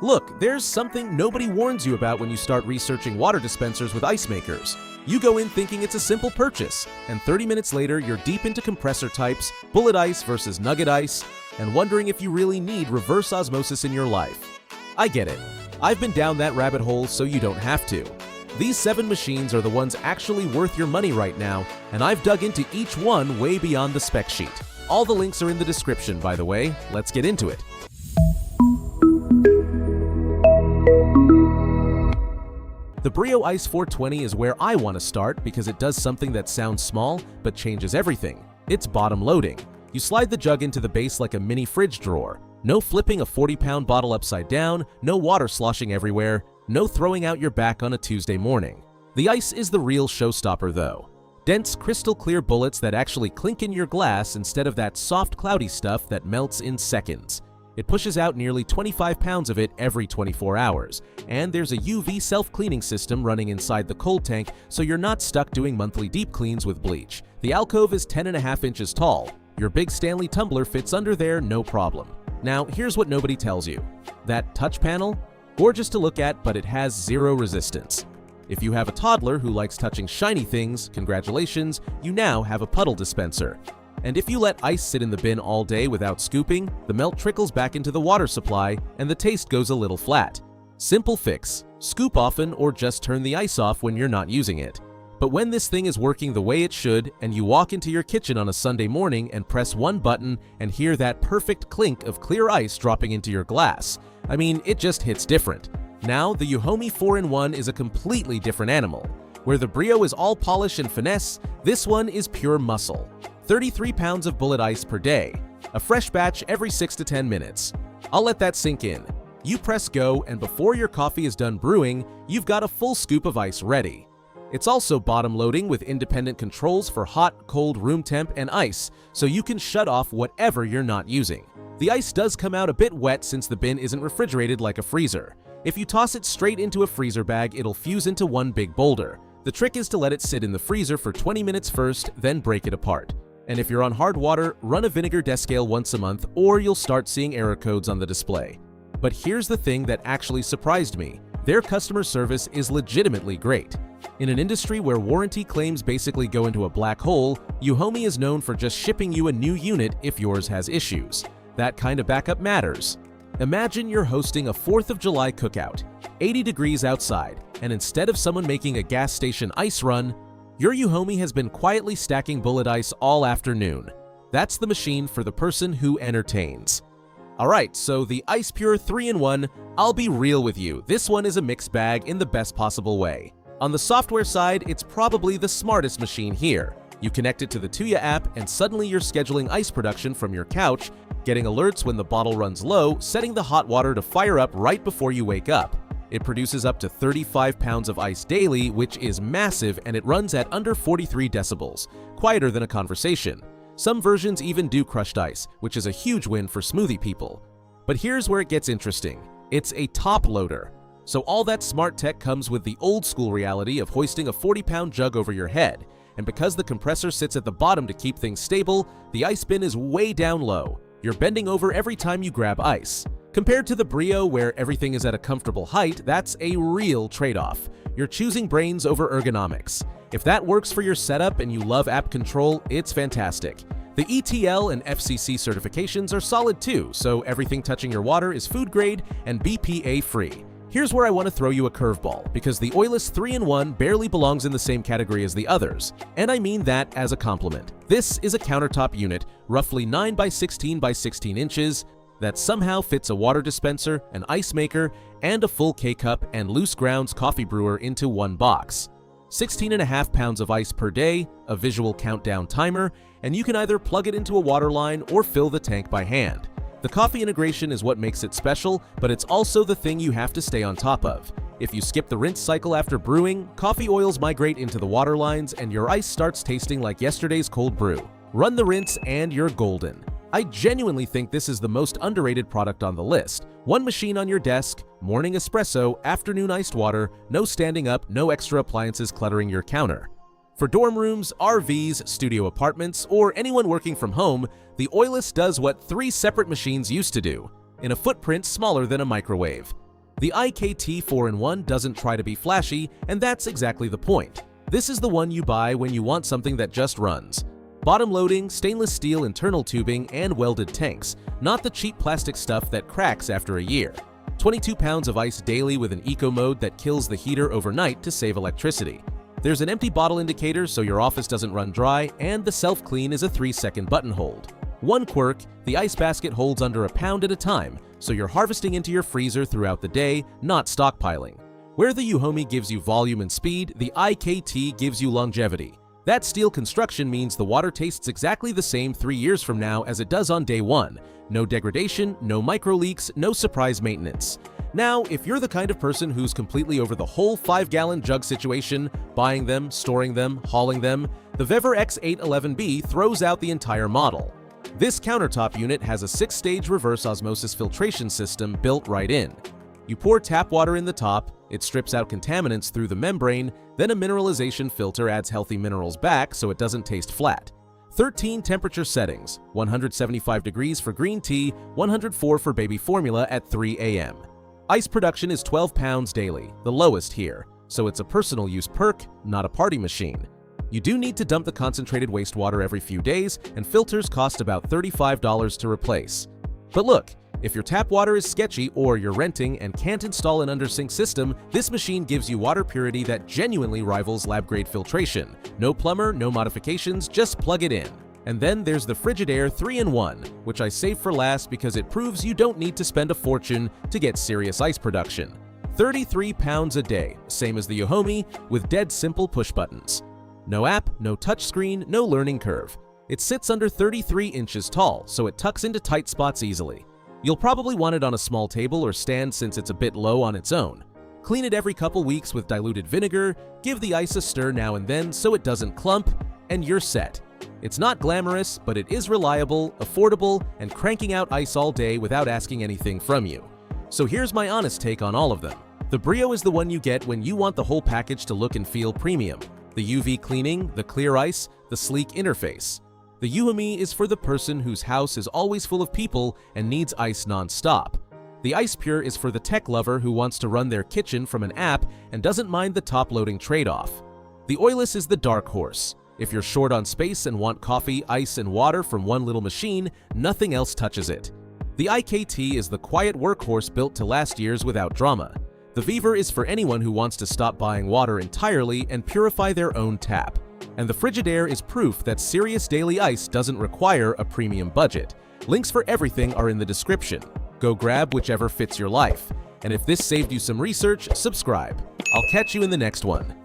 Look, there's something nobody warns you about when you start researching water dispensers with ice makers. You go in thinking it's a simple purchase, and 30 minutes later you're deep into compressor types, bullet ice versus nugget ice, and wondering if you really need reverse osmosis in your life. I get it. I've been down that rabbit hole, so you don't have to. These 7 machines are the ones actually worth your money right now, and I've dug into each one way beyond the spec sheet. All the links are in the description, by the way. Let's get into it. The Brio Ice 420 is where I want to start because it does something that sounds small but changes everything. It's bottom loading. You slide the jug into the base like a mini fridge drawer. No flipping a 40-pound bottle upside down, no water sloshing everywhere, no throwing out your back on a Tuesday morning. The ice is the real showstopper though. Dense, crystal clear bullets that actually clink in your glass instead of that soft, cloudy stuff that melts in seconds. It pushes out nearly 25 pounds of it every 24 hours, and there's a UV self-cleaning system running inside the cold tank so you're not stuck doing monthly deep cleans with bleach. The alcove is 10.5 inches tall. Your big Stanley tumbler fits under there no problem. Now, here's what nobody tells you. That touch panel? Gorgeous to look at, but it has zero resistance. If you have a toddler who likes touching shiny things, congratulations, you now have a puddle dispenser. And if you let ice sit in the bin all day without scooping, the melt trickles back into the water supply and the taste goes a little flat. Simple fix. Scoop often or just turn the ice off when you're not using it. But when this thing is working the way it should and you walk into your kitchen on a Sunday morning and press one button and hear that perfect clink of clear ice dropping into your glass, I mean, it just hits different. Now, the Yuomi 4-in-1 is a completely different animal. Where the Brio is all polish and finesse, this one is pure muscle. 33 pounds of bullet ice per day. A fresh batch every 6 to 10 minutes. I'll let that sink in. You press go, and before your coffee is done brewing, you've got a full scoop of ice ready. It's also bottom loading with independent controls for hot, cold, room temp, and ice, so you can shut off whatever you're not using. The ice does come out a bit wet since the bin isn't refrigerated like a freezer. If you toss it straight into a freezer bag, it'll fuse into one big boulder. The trick is to let it sit in the freezer for 20 minutes first, then break it apart. And if you're on hard water, run a vinegar descale once a month or you'll start seeing error codes on the display. But here's the thing that actually surprised me. Their customer service is legitimately great. In an industry where warranty claims basically go into a black hole, Yuomi is known for just shipping you a new unit if yours has issues. That kind of backup matters. Imagine you're hosting a 4th of July cookout, 80 degrees outside, and instead of someone making a gas station ice run, your Yuomi has been quietly stacking bullet ice all afternoon. That's the machine for the person who entertains. Alright, so the Icepure 3-in-1, I'll be real with you, this one is a mixed bag in the best possible way. On the software side, it's probably the smartest machine here. You connect it to the Tuya app and suddenly you're scheduling ice production from your couch, getting alerts when the bottle runs low, setting the hot water to fire up right before you wake up. It produces up to 35 pounds of ice daily, which is massive, and it runs at under 43 decibels, quieter than a conversation. Some versions even do crushed ice, which is a huge win for smoothie people. But here's where it gets interesting. It's a top loader. So all that smart tech comes with the old school reality of hoisting a 40-pound jug over your head. And because the compressor sits at the bottom to keep things stable, the ice bin is way down low. You're bending over every time you grab ice. Compared to the Brio, where everything is at a comfortable height, that's a real trade-off. You're choosing brains over ergonomics. If that works for your setup and you love app control, it's fantastic. The ETL and FCC certifications are solid too, so everything touching your water is food grade and BPA free. Here's where I want to throw you a curveball, because the Oilus 3-in-1 barely belongs in the same category as the others, and I mean that as a compliment. This is a countertop unit, roughly 9 by 16 by 16 inches, that somehow fits a water dispenser, an ice maker, and a full K-cup and loose grounds coffee brewer into one box. 16.5 pounds of ice per day, a visual countdown timer, and you can either plug it into a water line or fill the tank by hand. The coffee integration is what makes it special, but it's also the thing you have to stay on top of. If you skip the rinse cycle after brewing, coffee oils migrate into the water lines and your ice starts tasting like yesterday's cold brew. Run the rinse and you're golden. I genuinely think this is the most underrated product on the list. One machine on your desk, morning espresso, afternoon iced water, no standing up, no extra appliances cluttering your counter. For dorm rooms, RVs, studio apartments, or anyone working from home, the Oilus does what 3 separate machines used to do, in a footprint smaller than a microwave. The IKT 4-in-1 doesn't try to be flashy, and that's exactly the point. This is the one you buy when you want something that just runs. Bottom loading, stainless steel internal tubing, and welded tanks, not the cheap plastic stuff that cracks after a year. 22 pounds of ice daily with an eco mode that kills the heater overnight to save electricity. There's an empty bottle indicator so your office doesn't run dry, and the self-clean is a 3-second button hold. One quirk, the ice basket holds under a pound at a time, so you're harvesting into your freezer throughout the day, not stockpiling. Where the Yuomi gives you volume and speed, the IKT gives you longevity. That steel construction means the water tastes exactly the same 3 years from now as it does on day 1. No degradation, no micro leaks, no surprise maintenance. Now, if you're the kind of person who's completely over the whole 5-gallon jug situation, buying them, storing them, hauling them, the Vevor X811B throws out the entire model. This countertop unit has a 6-stage reverse osmosis filtration system built right in. You pour tap water in the top, it strips out contaminants through the membrane, then a mineralization filter adds healthy minerals back so it doesn't taste flat. 13 temperature settings, 175 degrees for green tea, 104 for baby formula at 3 a.m. Ice production is 12 pounds daily, the lowest here, so it's a personal use perk, not a party machine. You do need to dump the concentrated wastewater every few days, and filters cost about $35 to replace. But look, if your tap water is sketchy or you're renting and can't install an under-sink system, this machine gives you water purity that genuinely rivals lab-grade filtration. No plumber, no modifications, just plug it in. And then there's the Frigidaire 3-in-1, which I saved for last because it proves you don't need to spend a fortune to get serious ice production. 33 pounds a day, same as the Yuomi, with dead simple push buttons. No app, no touchscreen, no learning curve. It sits under 33 inches tall, so it tucks into tight spots easily. You'll probably want it on a small table or stand since it's a bit low on its own. Clean it every couple weeks with diluted vinegar, give the ice a stir now and then so it doesn't clump, and you're set. It's not glamorous, but it is reliable, affordable, and cranking out ice all day without asking anything from you. So here's my honest take on all of them. The Brio is the one you get when you want the whole package to look and feel premium. The UV cleaning, the clear ice, the sleek interface. The Yuomi is for the person whose house is always full of people and needs ice non-stop. The Icepure is for the tech lover who wants to run their kitchen from an app and doesn't mind the top-loading trade-off. The Oilus is the dark horse. If you're short on space and want coffee, ice, and water from one little machine, nothing else touches it. The IKT is the quiet workhorse built to last years without drama. The Vevor is for anyone who wants to stop buying water entirely and purify their own tap. And the Frigidaire is proof that serious daily ice doesn't require a premium budget. Links for everything are in the description. Go grab whichever fits your life. And if this saved you some research, subscribe. I'll catch you in the next one.